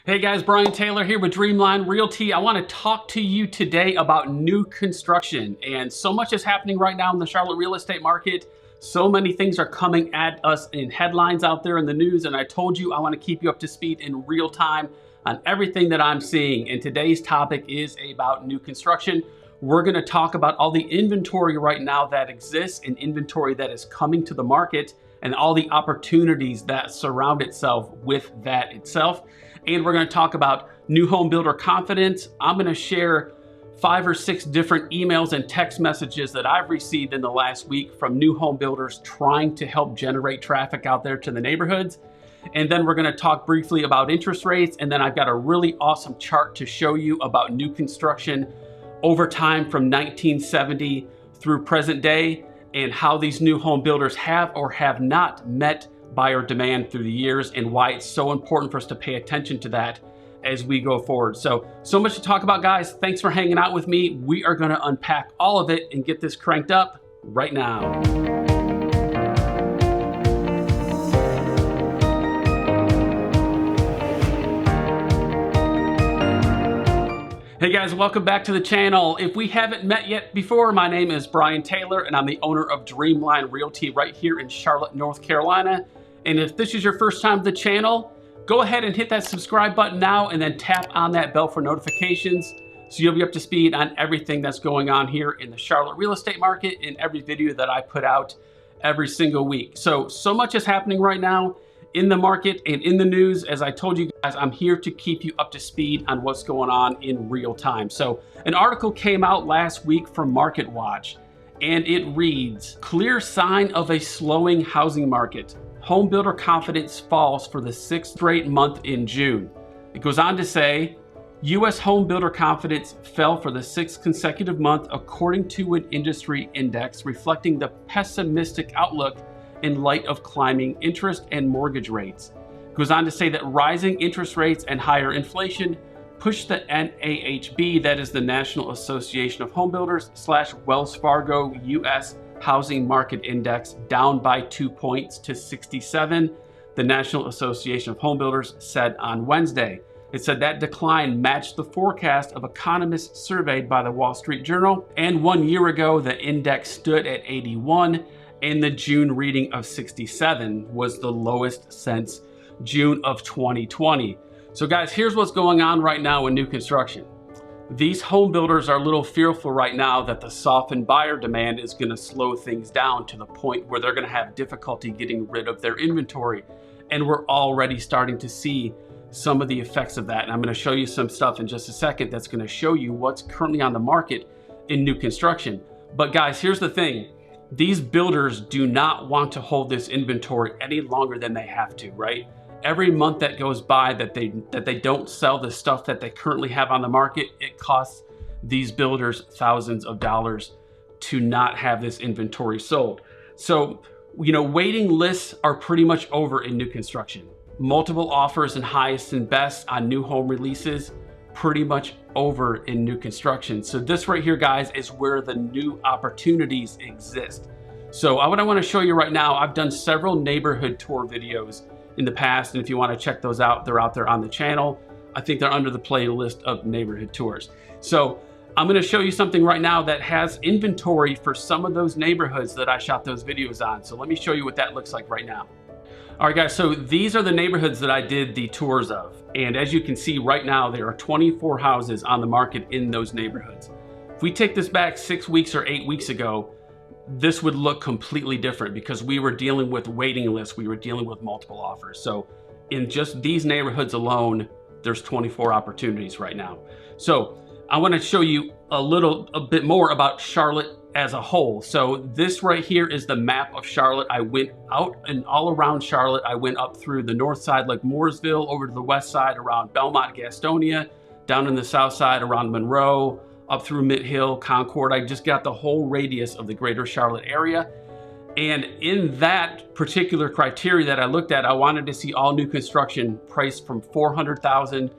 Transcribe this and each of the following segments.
Hey guys, Brian Taylor here with Dreamline Realty. I want to talk to you today about new construction, and so much is happening right now in the Charlotte real estate market. So many things are coming at us in headlines out there in the news, and I told you I want to keep you up to speed in real time on everything that I'm seeing. And today's topic is about new construction. We're going to talk about all the inventory right now that exists and inventory that is coming to the market and all the opportunities that surround itself with that itself. And we're going to talk about new home builder confidence. I'm going to share 5 or 6 different emails and text messages that I've received in the last week from new home builders trying to help generate traffic out there to the neighborhoods. And then we're going to talk briefly about interest rates. And then I've got a really awesome chart to show you about new construction over time from 1970 through present day and how these new home builders have or have not met buyer demand through the years and why it's so important for us to pay attention to that as we go forward. So much to talk about, guys. Thanks for hanging out with me. We are going to unpack all of it and get this cranked up right now. Hey guys, welcome back to the channel. If we haven't met yet before, my name is Brian Taylor and I'm the owner of Dreamline Realty right here in Charlotte, North Carolina. And if this is your first time to the channel, go ahead and hit that subscribe button now and then tap on that bell for notifications so you'll be up to speed on everything that's going on here in the Charlotte real estate market in every video that I put out every single week. So much is happening right now in the market and in the news. As I told you guys, I'm here to keep you up to speed on what's going on in real time. So an article came out last week from Market Watch and it reads, "Clear sign of a slowing housing market. Home builder confidence falls for the 6th straight month in June." It goes on to say, U.S. home builder confidence fell for the 6th consecutive month according to an industry index reflecting the pessimistic outlook in light of climbing interest and mortgage rates. It goes on to say that rising interest rates and higher inflation pushed the NAHB, that is the National Association of Home Builders / Wells Fargo U.S. Housing Market Index, down by 2 points to 67, the National Association of Home Builders said on Wednesday. It said that decline matched the forecast of economists surveyed by the Wall Street Journal, and 1 year ago the index stood at 81, and the June reading of 67 was the lowest since June of 2020. So guys, here's what's going on right now in new construction. These home builders are a little fearful right now that the softened buyer demand is going to slow things down to the point where they're going to have difficulty getting rid of their inventory. And we're already starting to see some of the effects of that. And I'm going to show you some stuff in just a second that's going to show you what's currently on the market in new construction. But guys, here's the thing. These builders do not want to hold this inventory any longer than they have to, right? Every month that goes by that they don't sell the stuff that they currently have on the market, it costs these builders thousands of dollars to not have this inventory sold. So, waiting lists are pretty much over in new construction. Multiple offers and highest and best on new home releases, pretty much over in new construction. So this right here, guys, is where the new opportunities exist. So what I want to show you right now, I've done several neighborhood tour videos in the past, and if you want to check those out, they're out there on the channel. I think they're under the playlist of neighborhood tours. So I'm going to show you something right now that has inventory for some of those neighborhoods that I shot those videos on. So let me show you what that looks like right now. All right, guys, so these are the neighborhoods that I did the tours of. And as you can see right now, there are 24 houses on the market in those neighborhoods. If we take this back 6 weeks or 8 weeks ago, this would look completely different because we were dealing with waiting lists. We were dealing with multiple offers. So in just these neighborhoods alone, there's 24 opportunities right now. So I want to show you a bit more about Charlotte as a whole. So this right here is the map of Charlotte. I went out and all around Charlotte. I went up through the north side like Mooresville, over to the west side around Belmont, Gastonia, down in the south side around Monroe, up through Mint Hill, Concord. I just got the whole radius of the greater Charlotte area. And in that particular criteria that I looked at, I wanted to see all new construction priced from $400,000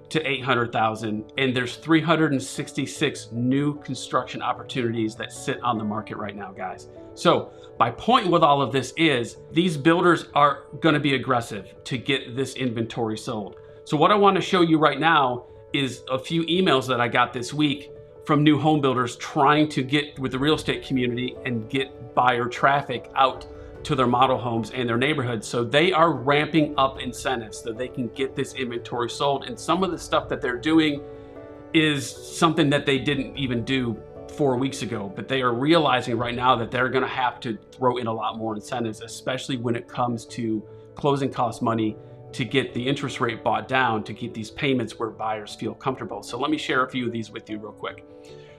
to $800,000. And there's 366 new construction opportunities that sit on the market right now, guys. So my point with all of this is these builders are going to be aggressive to get this inventory sold. So what I want to show you right now is a few emails that I got this week from new home builders trying to get with the real estate community and get buyer traffic out to their model homes and their neighborhoods. So they are ramping up incentives so they can get this inventory sold. And some of the stuff that they're doing is something that they didn't even do 4 weeks ago, but they are realizing right now that they're going to have to throw in a lot more incentives, especially when it comes to closing cost money to get the interest rate brought down to keep these payments where buyers feel comfortable. So let me share a few of these with you real quick.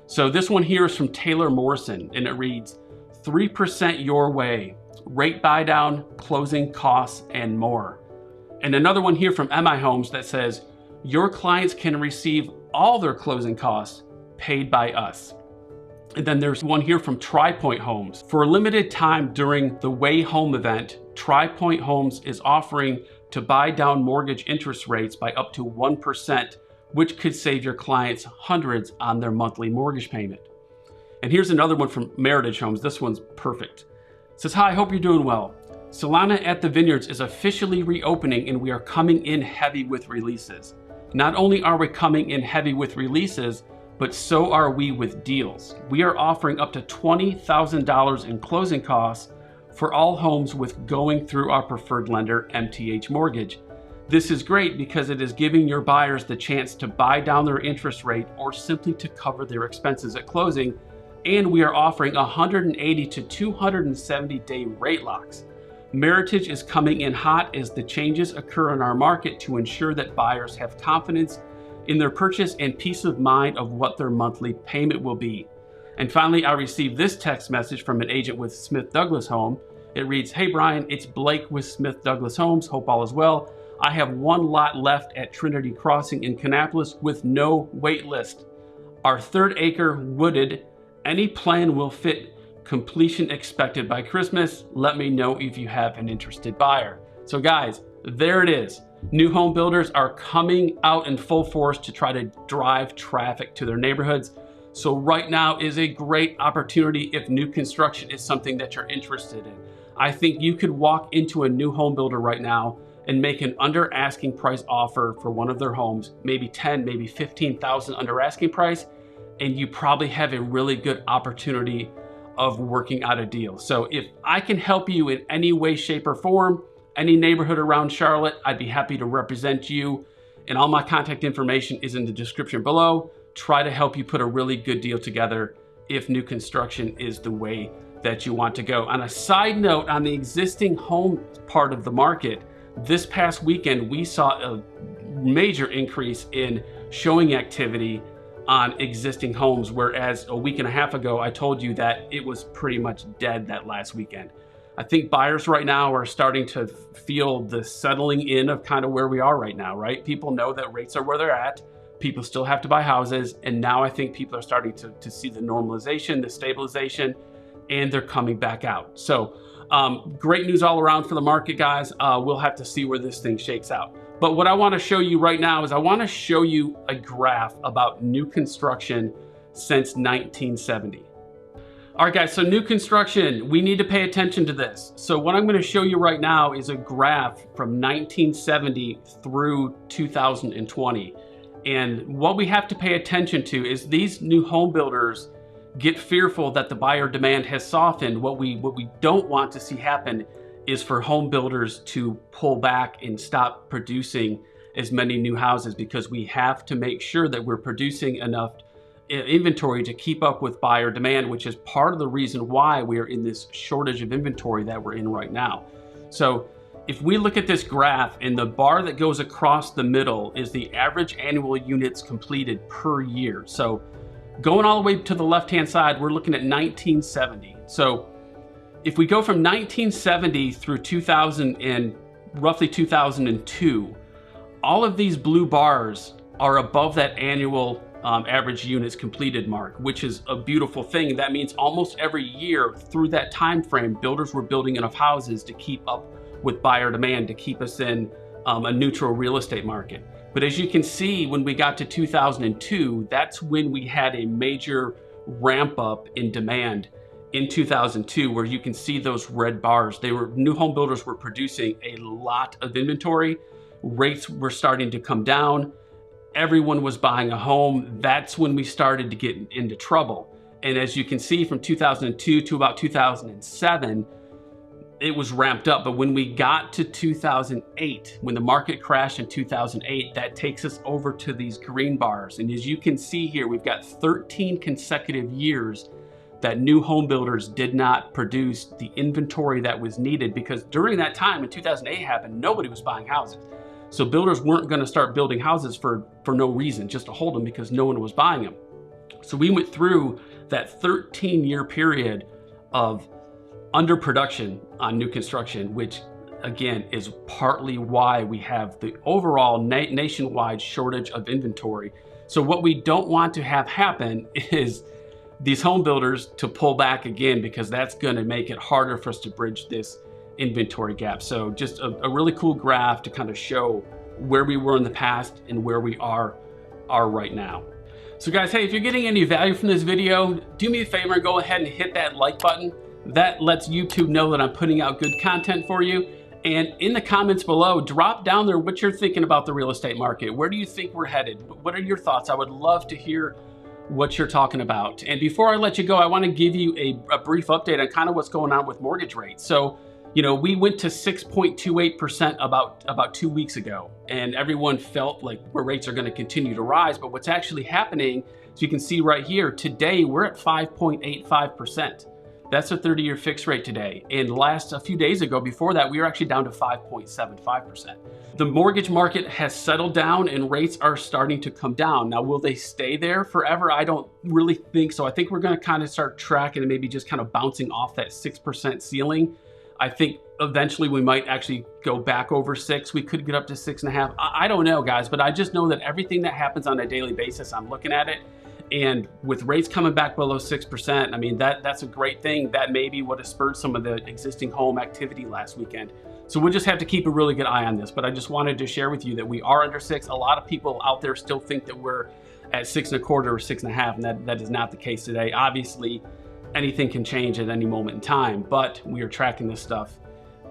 So this one here is from Taylor Morrison, and it reads, 3% your way, rate buy down, closing costs, and more. And another one here from MI Homes that says, your clients can receive all their closing costs paid by us. And then there's one here from TriPoint Homes. For a limited time during the Way Home event, TriPoint Homes is offering to buy down mortgage interest rates by up to 1%, which could save your clients hundreds on their monthly mortgage payment. And here's another one from Meritage Homes. This one's perfect. It says, hi, I hope you're doing well. Solana at the Vineyards is officially reopening and we are coming in heavy with releases. Not only are we coming in heavy with releases, but so are we with deals. We are offering up to $20,000 in closing costs for all homes with going through our preferred lender, MTH Mortgage. This is great because it is giving your buyers the chance to buy down their interest rate or simply to cover their expenses at closing. And we are offering 180 to 270 day rate locks. Meritage is coming in hot as the changes occur in our market to ensure that buyers have confidence in their purchase and peace of mind of what their monthly payment will be. And finally, I received this text message from an agent with Smith Douglas Home. It reads, hey Brian, it's Blake with Smith Douglas Homes. Hope all is well. I have one lot left at Trinity Crossing in Kannapolis with no wait list. Our 3rd acre wooded. Any plan will fit. Completion expected by Christmas. Let me know if you have an interested buyer. So guys, there it is. New home builders are coming out in full force to try to drive traffic to their neighborhoods. So right now is a great opportunity if new construction is something that you're interested in. I think you could walk into a new home builder right now and make an under asking price offer for one of their homes, maybe 10, maybe 15,000 under asking price, and you probably have a really good opportunity of working out a deal. So if I can help you in any way, shape, or form, any neighborhood around Charlotte, I'd be happy to represent you. And all my contact information is in the description below. Try to help you put a really good deal together if new construction is the way that you want to go. On a side note, on the existing home part of the market, this past weekend, we saw a major increase in showing activity on existing homes, whereas a week and a half ago, I told you that it was pretty much dead that last weekend. I think buyers right now are starting to feel the settling in of kind of where we are right now, right? People know that rates are where they're at. People still have to buy houses. And now I think people are starting to see the normalization, the stabilization, and they're coming back out. So great news all around for the market, guys. We'll have to see where this thing shakes out. But what I want to show you right now is I want to show you a graph about new construction since 1970. All right, guys, so new construction, we need to pay attention to this. So what I'm going to show you right now is a graph from 1970 through 2020. And what we have to pay attention to is these new home builders get fearful that the buyer demand has softened. What we don't want to see happen is for home builders to pull back and stop producing as many new houses, because we have to make sure that we're producing enough inventory to keep up with buyer demand, which is part of the reason why we are in this shortage of inventory that we're in right now. So if we look at this graph, and the bar that goes across the middle is the average annual units completed per year. So going all the way to the left-hand side, we're looking at 1970. So if we go from 1970 through 2000 and roughly 2002, all of these blue bars are above that annual average units completed mark, which is a beautiful thing. That means almost every year through that time frame, builders were building enough houses to keep up with buyer demand, to keep us in a neutral real estate market. But as you can see, when we got to 2002, that's when we had a major ramp up in demand in 2002, where you can see those red bars. New home builders were producing a lot of inventory, rates were starting to come down, everyone was buying a home. That's when we started to get into trouble. And as you can see, from 2002 to about 2007, it was ramped up. But when we got to 2008, when the market crashed in 2008, that takes us over to these green bars. And as you can see here, we've got 13 consecutive years that new home builders did not produce the inventory that was needed, because during that time, when 2008 happened, nobody was buying houses. So builders weren't going to start building houses for no reason, just to hold them, because no one was buying them. So we went through that 13-year period of underproduction on new construction, which again is partly why we have the overall nationwide shortage of inventory. So what we don't want to have happen is these home builders to pull back again, because that's going to make it harder for us to bridge this inventory gap. So just a really cool graph to kind of show where we were in the past and where we are right now. So guys, hey, if you're getting any value from this video, do me a favor and go ahead and hit that like button. That lets YouTube know that I'm putting out good content for you. And in the comments below, drop down there what you're thinking about the real estate market. Where do you think we're headed? What are your thoughts? I would love to hear what you're talking about. And before I let you go, I want to give you a brief update on kind of what's going on with mortgage rates. So, you know, we went to 6.28% about 2 weeks ago, and everyone felt like where rates are going to continue to rise. But what's actually happening, as you can see right here, today we're at 5.85%. That's a 30-year fixed rate today. And a few days ago, before that, we were actually down to 5.75%. The mortgage market has settled down and rates are starting to come down. Now, will they stay there forever? I don't really think so. I think we're going to kind of start tracking and maybe just kind of bouncing off that 6% ceiling. I think eventually we might actually go back over 6. We could get up to 6.5. I don't know, guys, but I just know that everything that happens on a daily basis, I'm looking at it. And with rates coming back below 6%, I mean, that's a great thing. That maybe would have spurred some of the existing home activity last weekend. So we'll just have to keep a really good eye on this. But I just wanted to share with you that we are under 6. A lot of people out there still think that we're at 6.25 or 6.5, and that is not the case today. Obviously, anything can change at any moment in time, but we are tracking this stuff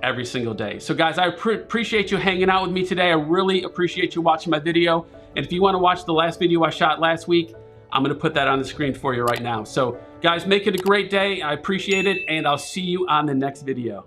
every single day. So guys, I appreciate you hanging out with me today. I really appreciate you watching my video. And if you want to watch the last video I shot last week, I'm going to put that on the screen for you right now. So guys, make it a great day. I appreciate it, and I'll see you on the next video.